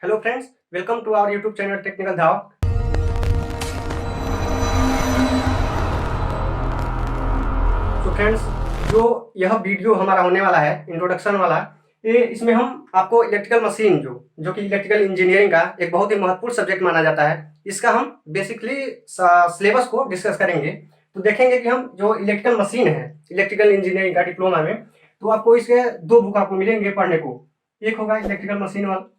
Hello friends, welcome to our YouTube channel technical धाव। तो friends, जो यह वीडियो हमारा होने वाला है इंट्रोडक्शन वाला, ये इसमें हम आपको इलेक्ट्रिकल मशीन जो कि इलेक्ट्रिकल इंजीनियरिंग का एक बहुत ही महत्वपूर्ण सब्जेक्ट माना जाता है, इसका हम बेसिकली सिलेबस को डिस्कस करेंगे। तो देखेंगे कि हम जो इलेक्ट्रिकल मशीन है इलेक्ट्रिकल इंजीनियरिंग का डिप्लोमा में, तो आपको इसके दो बुक आपको मिलेंगे पढ़ने को। एक होगा इलेक्ट्रिकल मशीन वाला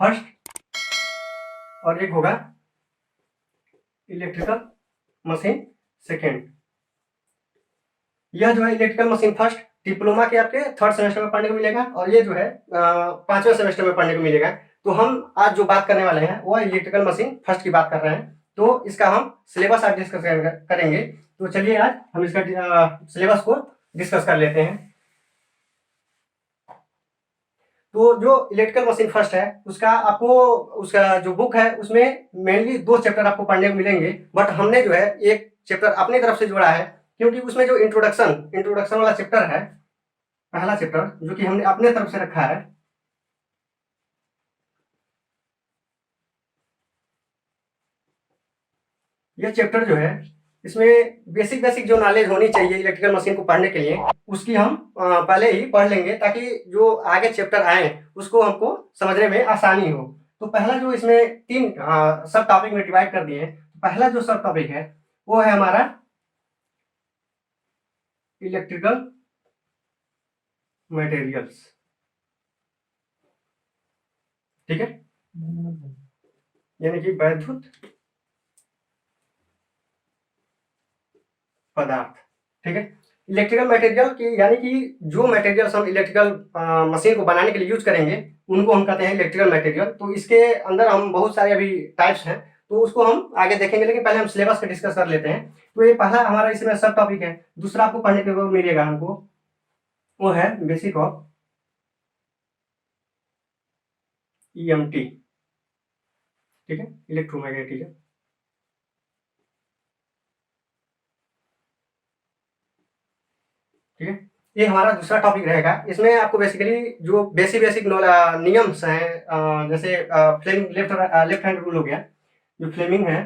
फर्स्ट और एक होगा इलेक्ट्रिकल मशीन सेकेंड। यह जो है इलेक्ट्रिकल मशीन फर्स्ट डिप्लोमा के आपके थर्ड सेमेस्टर में पढ़ने को मिलेगा और ये जो है पांचवें सेमेस्टर में पढ़ने को मिलेगा। तो हम आज जो बात करने वाले हैं वो इलेक्ट्रिकल मशीन फर्स्ट की बात कर रहे हैं, तो इसका हम सिलेबस आज डिस्कस करेंगे। तो चलिए आज हम इसका सिलेबस को डिस्कस कर लेते हैं। तो जो इलेक्ट्रिकल मशीन फर्स्ट है उसका जो बुक है उसमें मेनली दो चैप्टर आपको पढ़ने को मिलेंगे, बट हमने जो है एक चैप्टर अपनी तरफ से जोड़ा है, क्योंकि उसमें जो इंट्रोडक्शन वाला चैप्टर है, पहला चैप्टर जो कि हमने अपने तरफ से रखा है, यह चैप्टर जो है इसमें बेसिक जो नॉलेज होनी चाहिए इलेक्ट्रिकल मशीन को पढ़ने के लिए उसकी हम पहले ही पढ़ लेंगे, ताकि जो आगे चैप्टर आए उसको हमको समझने में आसानी हो। तो पहला जो इसमें तीन सब टॉपिक में डिवाइड कर दिए हैं। पहला जो सब टॉपिक है वो है हमारा इलेक्ट्रिकल मटेरियल्स, ठीक है, यानी कि वैद्युत पदार्थ, ठीक है। इलेक्ट्रिकल मटेरियल की यानी कि जो मटेरियल्स हम इलेक्ट्रिकल मशीन को बनाने के लिए यूज करेंगे उनको हम कहते हैं इलेक्ट्रिकल मटेरियल। तो इसके अंदर हम बहुत सारे अभी टाइप्स हैं, तो उसको हम आगे देखेंगे, लेकिन पहले हम सिलेबस का डिस्कस कर लेते हैं। तो ये पहला हमारा इसमें सब टॉपिक है। दूसरा आपको पढ़ने के बाद मिलेगा हमको, वो है बेसिक ऑफ ईएमटी, ठीक है, इलेक्ट्रोमैग्नेटिज्म, ठीक है। ये हमारा दूसरा टॉपिक रहेगा। इसमें आपको बेसिकली जो बेसिक नियम्स हैं, जैसे फ्लेमिंग लेफ्ट हैंड रूल हो गया, जो फ्लेमिंग है,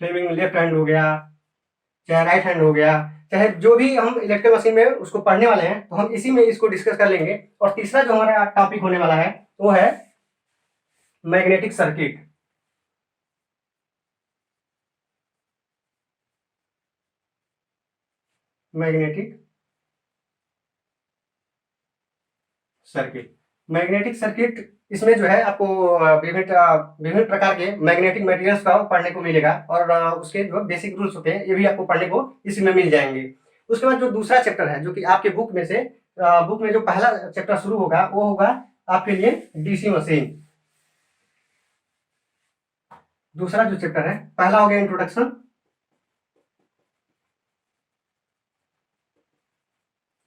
फ्लेमिंग लेफ्ट हैंड हो गया, चाहे राइट हैंड हो गया, चाहे जो भी हम इलेक्ट्रिकल मशीन में उसको पढ़ने वाले हैं, तो हम इसी में इसको डिस्कस कर लेंगे। और तीसरा जो हमारा टॉपिक होने वाला है वो है magnetic circuit, magnetic circuit. Magnetic circuit इसमें जो है आपको विभिन्न प्रकार के मैग्नेटिक मटेरियल्स का पढ़ने को मिलेगा, और उसके जो बेसिक रूल्स होते हैं ये भी आपको पढ़ने को इसी में मिल जाएंगे। उसके बाद जो दूसरा चैप्टर है, जो कि आपके बुक में जो पहला चैप्टर शुरू होगा वो होगा आपके लिए डीसी मशीन। दूसरा जो चैप्टर है, पहला हो गया इंट्रोडक्शन,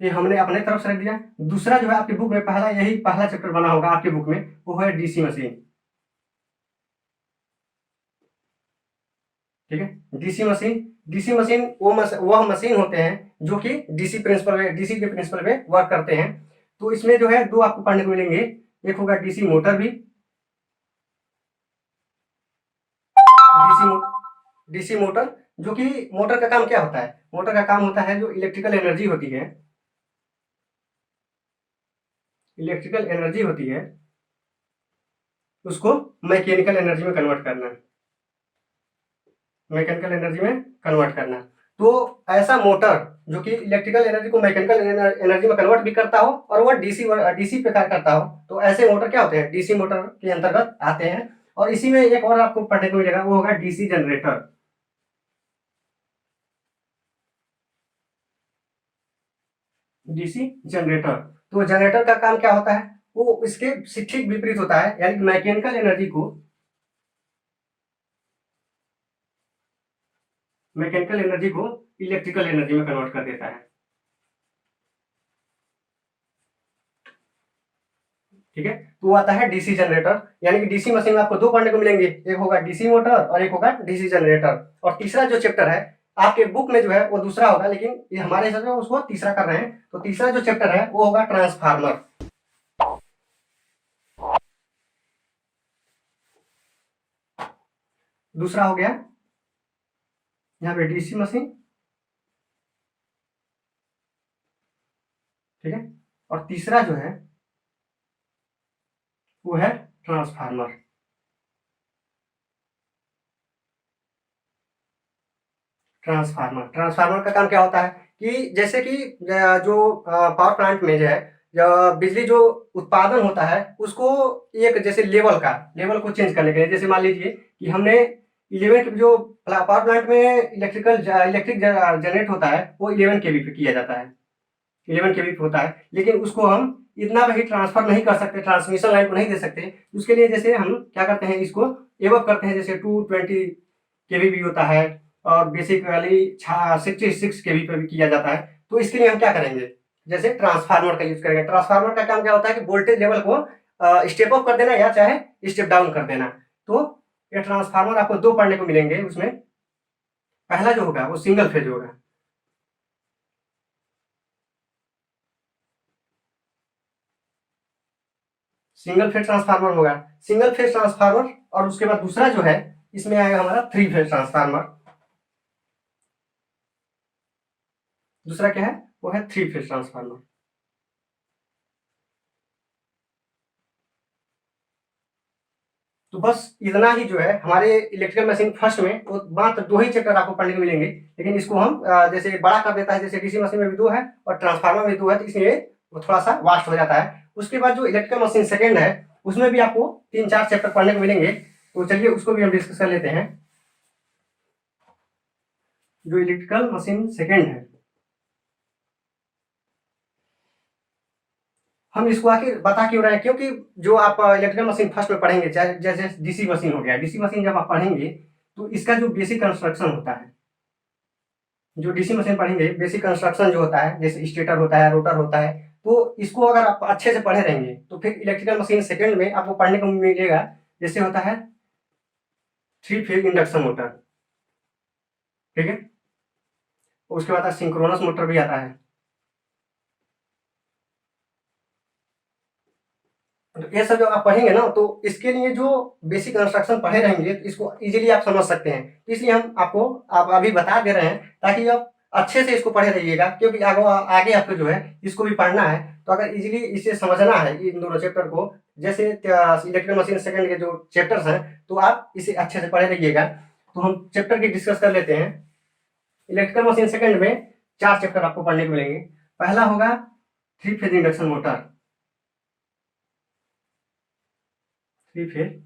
ये हमने अपने तरफ से रख दिया। दूसरा जो है आपकी बुक में पहला चैप्टर बना होगा आपकी बुक में, वो है डीसी मशीन, ठीक है। डीसी मशीन वह मशीन होते हैं जो कि डीसी के प्रिंसिपल पे वर्क करते हैं। तो इसमें जो है दो आपको पढ़ने को मिलेंगे, एक होगा डीसी मोटर भी, डीसी मोटर, जो कि मोटर का काम क्या होता है, मोटर का काम होता है जो इलेक्ट्रिकल एनर्जी होती है उसको मैकेनिकल एनर्जी में कन्वर्ट करना। तो ऐसा मोटर जो कि इलेक्ट्रिकल एनर्जी को मैकेनिकल एनर्जी में कन्वर्ट भी करता हो और वह डीसी प्रकार करता हो, तो ऐसे मोटर क्या होते हैं, डीसी मोटर के अंतर्गत आते हैं। और इसी में एक और आपको पढ़ने को मिलेगा, वो होगा डीसी जनरेटर। तो जनरेटर का काम क्या होता है, वो इसके ठीक विपरीत होता है, यानी मैकेनिकल एनर्जी को इलेक्ट्रिकल एनर्जी में कन्वर्ट कर देता है, ठीक है। तो आता है डीसी जनरेटर, यानी कि डीसी मशीन में आपको दो पढ़ने को मिलेंगे, एक होगा डीसी मोटर और एक होगा डीसी जनरेटर। और तीसरा जो चैप्टर है आपके बुक में जो है वो दूसरा होगा, लेकिन ये हमारे हिसाब से उसको तीसरा कर रहे हैं। तो तीसरा जो चैप्टर है वो होगा ट्रांसफार्मर, दूसरा हो गया यहाँ पे डीसी मशीन, ठीक है। और तीसरा जो है वो है ट्रांसफार्मर। ट्रांसफार्मर का काम क्या होता है कि जैसे कि जो पावर प्लांट में जो है, जो बिजली जो उत्पादन होता है उसको एक जैसे लेवल को चेंज करने के लिए, जैसे मान लीजिए कि हमने 11 जो पावर प्लांट में इलेक्ट्रिक जनरेट होता है वो 11 केवी पे किया जाता है, 11 केवी पे होता है, लेकिन उसको हम इतना भी ट्रांसफर नहीं कर सकते, ट्रांसमिशन लाइन को नहीं दे सकते। उसके लिए जैसे हम क्या करते हैं, इसको एवं करते हैं, जैसे 220 केवी भी होता है और बेसिक वाली 66 केवी पे भी किया जाता है। तो इसके लिए हम क्या करेंगे, जैसे ट्रांसफार्मर का यूज करेंगे। ट्रांसफार्मर का काम क्या होता है कि वोल्टेज लेवल को स्टेप अप कर देना या चाहे स्टेप डाउन कर देना। तो ये ट्रांसफार्मर आपको दो पढ़ने को मिलेंगे। उसमें पहला जो होगा वो सिंगल फेज होगा, सिंगल फेज ट्रांसफार्मर होगा, सिंगल फेज ट्रांसफार्मर। और उसके बाद दूसरा जो है इसमें आएगा हमारा थ्री फेज ट्रांसफार्मर। दूसरा क्या है, वो है थ्री फेज ट्रांसफार्मर। तो बस इतना ही जो है हमारे इलेक्ट्रिकल मशीन फर्स्ट में वो मात्र दो ही चैप्टर आपको पढ़ने को मिलेंगे, लेकिन इसको हम जैसे बड़ा कर देता है, जैसे डीसी मशीन में भी दो है और ट्रांसफार्मर में भी दो है, तो इसलिए वो थोड़ा सा वास्ट हो जाता है। उसके बाद जो इलेक्ट्रिकल मशीन सेकेंड है उसमें भी आपको 3-4 चैप्टर पढ़ने को मिलेंगे। तो चलिए उसको भी हम डिस्कस कर लेते हैं। जो इलेक्ट्रिकल मशीन सेकेंड है, हम इसको आखिर बता क्यों रहे हैं, क्योंकि जो आप इलेक्ट्रिकल मशीन फर्स्ट में पढ़ेंगे, चाहे जैसे डीसी मशीन हो गया, डीसी मशीन जब आप पढ़ेंगे तो इसका जो बेसिक कंस्ट्रक्शन होता है, जो डीसी मशीन पढ़ेंगे बेसिक कंस्ट्रक्शन जो होता है, जैसे स्टेटर होता है, रोटर होता है, तो इसको अगर आप अच्छे से पढ़े रहेंगे तो फिर इलेक्ट्रिकल मशीन सेकंड में आपको पढ़ने को मिलेगा। जैसे होता है थ्री फेज इंडक्शन मोटर, ठीक है। उसके बाद सिंक्रोनस मोटर भी आता है। तो ये सब जब आप पढ़ेंगे ना तो इसके लिए जो बेसिक कंस्ट्रक्शन पढ़े रहेंगे तो इसको इजीली आप समझ सकते हैं। तो इसलिए हम आपको आप अभी बता दे रहे हैं ताकि आप अच्छे से इसको पढ़े रहिएगा, क्योंकि आगे आपको जो है इसको भी पढ़ना है। तो अगर इजीली इसे समझना है इन दोनों चैप्टर को, जैसे इलेक्ट्रिकल मशीन सेकंड के जो चैप्टर्स हैं, तो आप इसे अच्छे से पढ़े रहिएगा। तो हम चैप्टर की डिस्कस कर लेते हैं। इलेक्ट्रिकल मशीन सेकंड में 4 चैप्टर आपको पढ़ने को मिलेंगे। पहला होगा three phase induction motor, three phase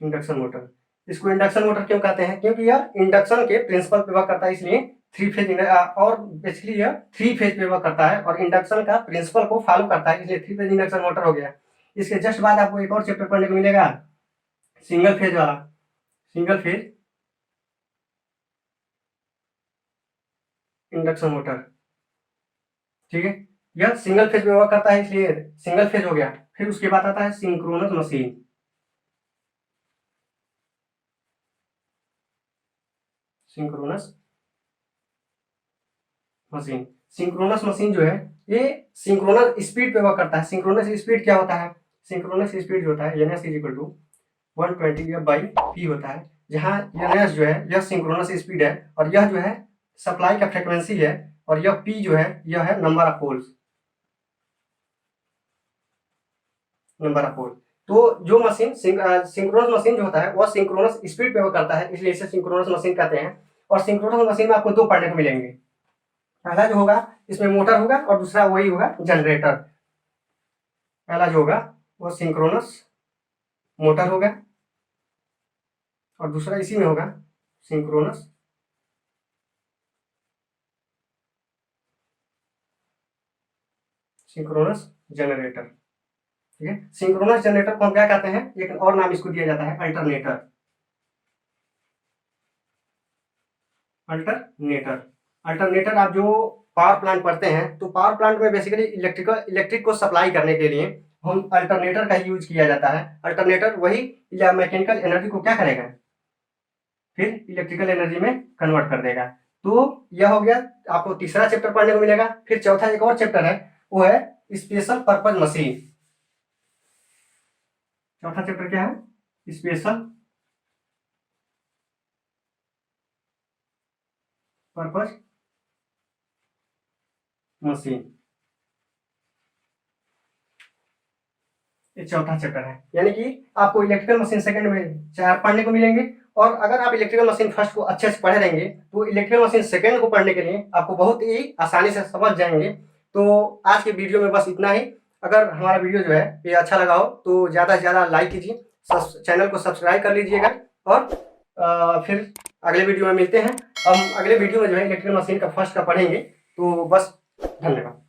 induction motor. इसको इंडक्शन मोटर क्यों कहते हैं, क्योंकि यह इंडक्शन के प्रिंसिपल पे वर्क करता है, इसलिए थ्री फेज और बेसिकली यह थ्री फेज पे वर्क करता है और इंडक्शन का प्रिंसिपल को फॉलो करता है, इसलिए थ्री फेज इंडक्शन मोटर हो गया। इसके जस्ट बाद आपको एक और चैप्टर पढ़ने को मिलेगा, सिंगल फेज वाला, सिंगल फेज इंडक्शन मोटर, ठीक है। यह सिंगल फेज पे वर्क करता है, इसलिए सिंगल फेज हो गया। फिर उसके बाद आता है synchronous machine, synchronous machine. Synchronous machine जो है ये सिंक्रोनस स्पीड पे वर्क करता है। सिंक्रोनस स्पीड क्या होता है, सिंक्रोनस स्पीड जो होता है N S is equal to 120/p होता है, जहाँ एन एस जो है यह सिंक्रोनस स्पीड है और यह जो है सप्लाई का फ्रिक्वेंसी है और यह p जो है यह है number of poles, number of pole. तो जो मशीन सिंक्रोनस मशीन जो होता है वह सिंक्रोनस स्पीड पे वर्क करता है, इसलिए इसे सिंक्रोनस मशीन कहते हैं। और सिंक्रोनस मशीन में आपको दो पढ़ने को मिलेंगे। पहला जो होगा इसमें मोटर होगा और दूसरा वही होगा जनरेटर। पहला जो होगा वो सिंक्रोनस मोटर होगा और दूसरा इसी में होगा सिंक्रोनस सिंक्रोनस जनरेटर, ठीक है। सिंक्रोनस जनरेटर को हम क्या कहते हैं, एक और नाम इसको दिया जाता है अल्टरनेटर, अल्टरनेटर। अल्टरनेटर आप जो पावर प्लांट पढ़ते हैं तो पावर प्लांट में बेसिकली इलेक्ट्रिक को सप्लाई करने के लिए हम अल्टरनेटर का यूज किया जाता है। अल्टरनेटर वही मैकेनिकल एनर्जी को क्या करेगा, फिर इलेक्ट्रिकल एनर्जी में कन्वर्ट कर देगा। तो यह हो गया, आपको तीसरा चैप्टर पढ़ने को मिलेगा। फिर चौथा एक और चैप्टर है, वो है स्पेशल पर्पज मशीन, चौथा चैप्टर क्या है? Special purpose machine. ये चौथा चैप्टर है, यानी कि आपको इलेक्ट्रिकल मशीन सेकंड में 4 पढ़ने को मिलेंगे। और अगर आप इलेक्ट्रिकल मशीन फर्स्ट को अच्छे से पढ़े रहेंगे तो इलेक्ट्रिकल मशीन सेकंड को पढ़ने के लिए आपको बहुत ही आसानी से समझ जाएंगे। तो आज के वीडियो में बस इतना ही। अगर हमारा वीडियो जो है ये अच्छा लगा हो तो ज़्यादा से ज़्यादा लाइक कीजिए, चैनल को सब्सक्राइब कर लीजिएगा। और फिर अगले वीडियो में मिलते हैं। हम अगले वीडियो में जो है इलेक्ट्रिकल मशीन का फर्स्ट का पढ़ेंगे। तो बस धन्यवाद।